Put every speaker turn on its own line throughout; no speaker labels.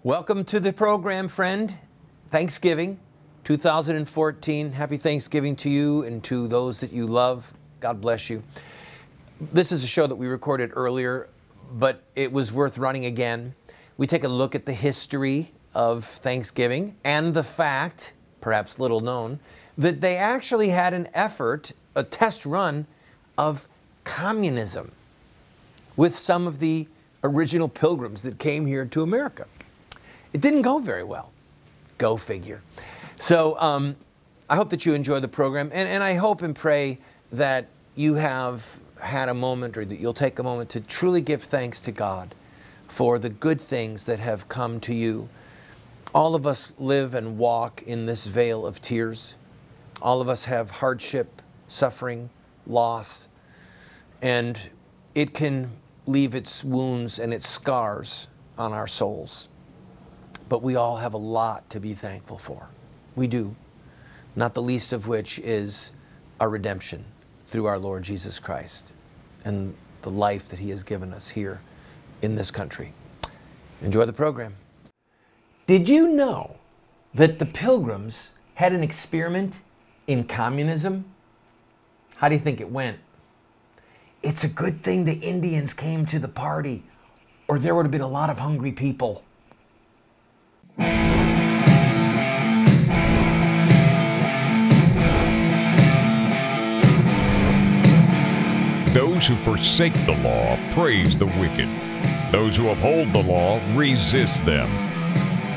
Welcome to the program, friend. Thanksgiving 2014. Happy Thanksgiving to you and to those that you love. God bless you. This is a show that we recorded earlier, but it was worth running again. We take a look at the history of Thanksgiving and the fact, perhaps little known, that they actually had an effort, a test run of communism with some of the original pilgrims that came here to America. It didn't go very well. Go figure. So I hope that you enjoy the program, and I hope and pray that you have had a moment, or that you'll take a moment to truly give thanks to God for the good things that have come to you. All of us live and walk in this vale of tears. All of us have hardship, suffering, loss, and it can leave its wounds and its scars on our souls. But we all have a lot to be thankful for. We do. Not the least of which is our redemption through our Lord Jesus Christ and the life that He has given us here in this country. Enjoy the program. Did you know that the Pilgrims had an experiment in communism? How do you think it went? It's a good thing the Indians came to the party, or there would have been a lot of hungry people.
Those who forsake the law praise the wicked. Those who uphold the law resist them.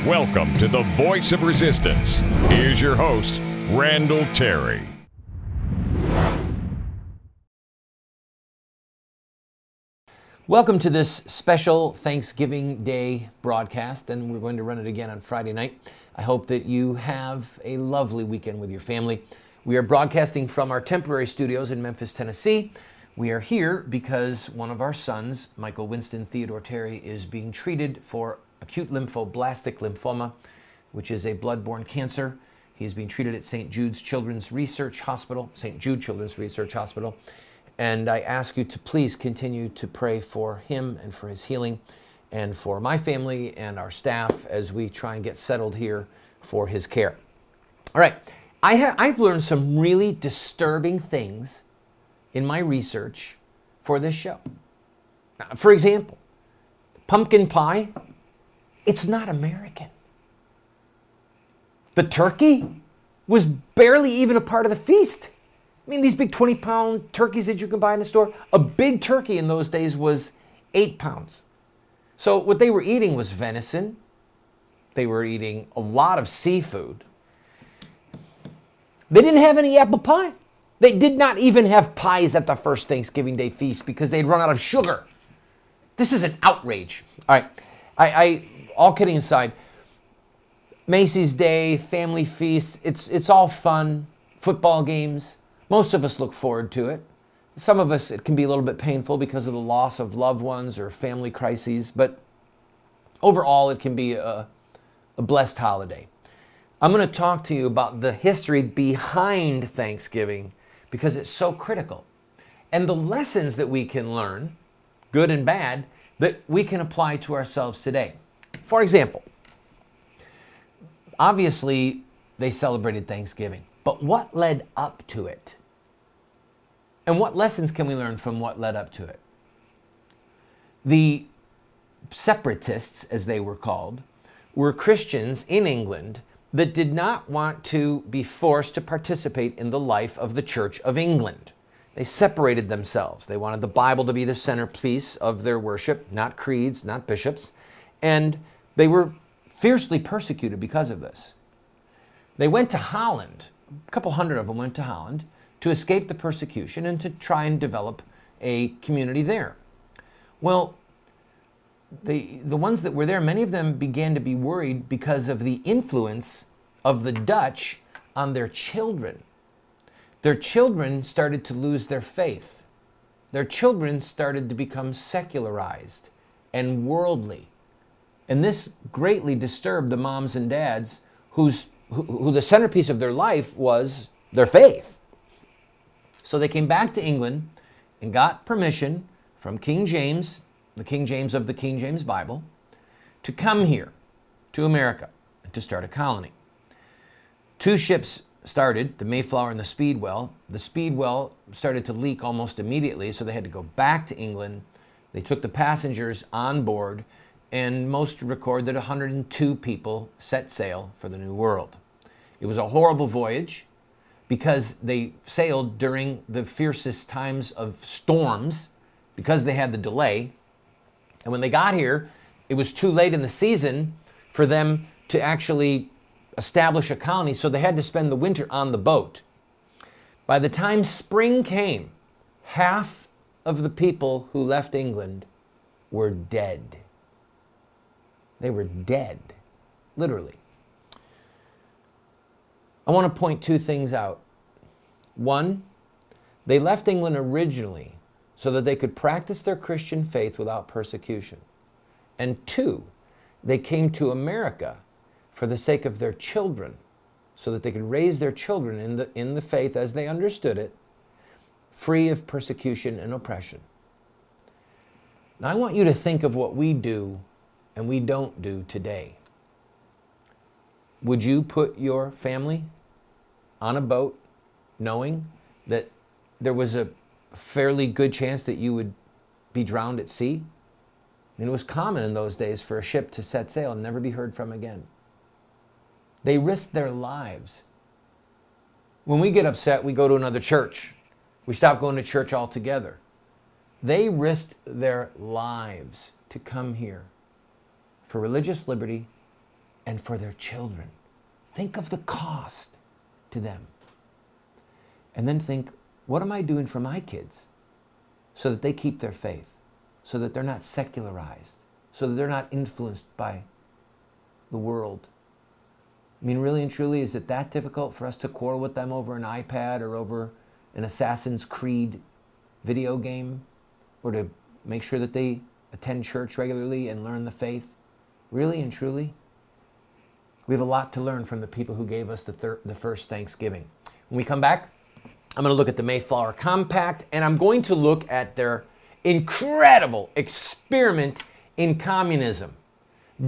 Welcome to the Voice of Resistance. Here's your host, Randall Terry.
Welcome to this special Thanksgiving Day broadcast, and we're going to run it again on Friday night. I hope that you have a lovely weekend with your family. We are broadcasting from our temporary studios in Memphis, Tennessee. We are here because one of our sons, Michael Winston Theodore Terry, is being treated for acute lymphoblastic lymphoma, which is a blood-borne cancer. He is being treated at St. Jude Children's Research Hospital, and I ask you to please continue to pray for him and for his healing and for my family and our staff as we try and get settled here for his care. All right, I've learned some really disturbing things in my research for this show. For example, pumpkin pie, it's not American. The turkey was barely even a part of the feast. I mean, these big 20-pound turkeys that you can buy in the store, a big turkey in those days was 8 pounds. So what they were eating was venison. They were eating a lot of seafood. They didn't have any apple pie. They did not even have pies at the first Thanksgiving Day feast because they'd run out of sugar. This is an outrage. All right, I all kidding aside, Macy's Day, family feasts, it's all fun, football games. Most of us look forward to it. Some of us, it can be a little bit painful because of the loss of loved ones or family crises, but overall it can be a blessed holiday. I'm going to talk to you about the history behind Thanksgiving because it's so critical, and the lessons that we can learn, good and bad, that we can apply to ourselves today. For example, obviously they celebrated Thanksgiving, but what led up to it? And what lessons can we learn from what led up to it? The separatists, as they were called, were Christians in England that did not want to be forced to participate in the life of the Church of England. They separated themselves. They wanted the Bible to be the centerpiece of their worship, not creeds, not bishops, and they were fiercely persecuted because of this. They went to Holland. A couple hundred of them went to Holland to escape the persecution and to try and develop a community there. Well, the ones that were there, many of them began to be worried because of the influence of the Dutch on their children. Their children started to lose their faith. Their children started to become secularized and worldly. And this greatly disturbed the moms and dads who the centerpiece of their life was their faith. So they came back to England and got permission from King James, the King James of the King James Bible, to come here. to America to start a colony. 2 ships started, the Mayflower and the Speedwell. The Speedwell started to leak almost immediately, so they had to go back to England. They took the passengers on board, and most record that 102 people set sail for the New World. It was a horrible voyage because they sailed during the fiercest times of storms because they had the delay. And when they got here, it was too late in the season for them to actually establish a colony, so they had to spend the winter on the boat. By the time spring came, half of the people who left England were dead. They were dead, literally. I want to point 2 things out. 1, they left England originally so that they could practice their Christian faith without persecution. And 2, they came to America for the sake of their children, so that they could raise their children in the faith as they understood it, free of persecution and oppression. Now I want you to think of what we do and we don't do today. Would you put your family on a boat knowing that there was a fairly good chance that you would be drowned at sea? And it was common in those days for a ship to set sail and never be heard from again. They risked their lives. When we get upset, we go to another church. We stop going to church altogether. They risked their lives to come here for religious liberty and for their children. Think of the cost to them. And then think, what am I doing for my kids so that they keep their faith, so that they're not secularized, so that they're not influenced by the world? I mean, really and truly, is it that difficult for us to quarrel with them over an iPad or over an Assassin's Creed video game, or to make sure that they attend church regularly and learn the faith? Really and truly? We have a lot to learn from the people who gave us the first Thanksgiving. When we come back, I'm going to look at the Mayflower Compact, and I'm going to look at their incredible experiment in communism,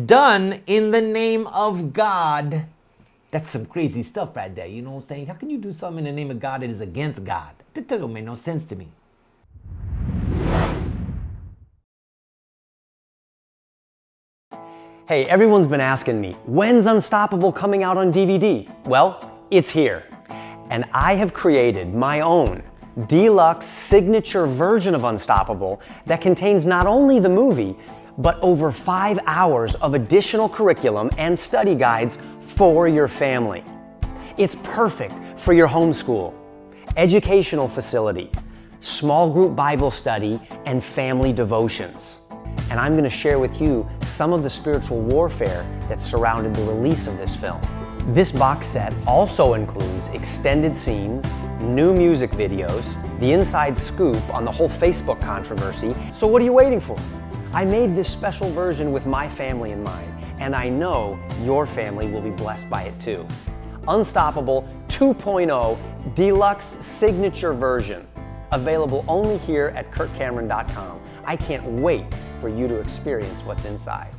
done in the name of God. That's some crazy stuff right there, you know what I'm saying? How can you do something in the name of God that is against God? That doesn't make no sense to me.
Hey, everyone's been asking me, when's Unstoppable coming out on DVD? Well, it's here. And I have created my own deluxe signature version of Unstoppable that contains not only the movie, but over 5 hours of additional curriculum and study guides for your family. It's perfect for your homeschool, educational facility, small group Bible study, and family devotions. And I'm going to share with you some of the spiritual warfare that surrounded the release of this film. This box set also includes extended scenes, new music videos, the inside scoop on the whole Facebook controversy. So what are you waiting for? I made this special version with my family in mind, and I know your family will be blessed by it too. Unstoppable 2.0 Deluxe Signature Version, available only here at KurtCameron.com. I can't wait for you to experience what's inside.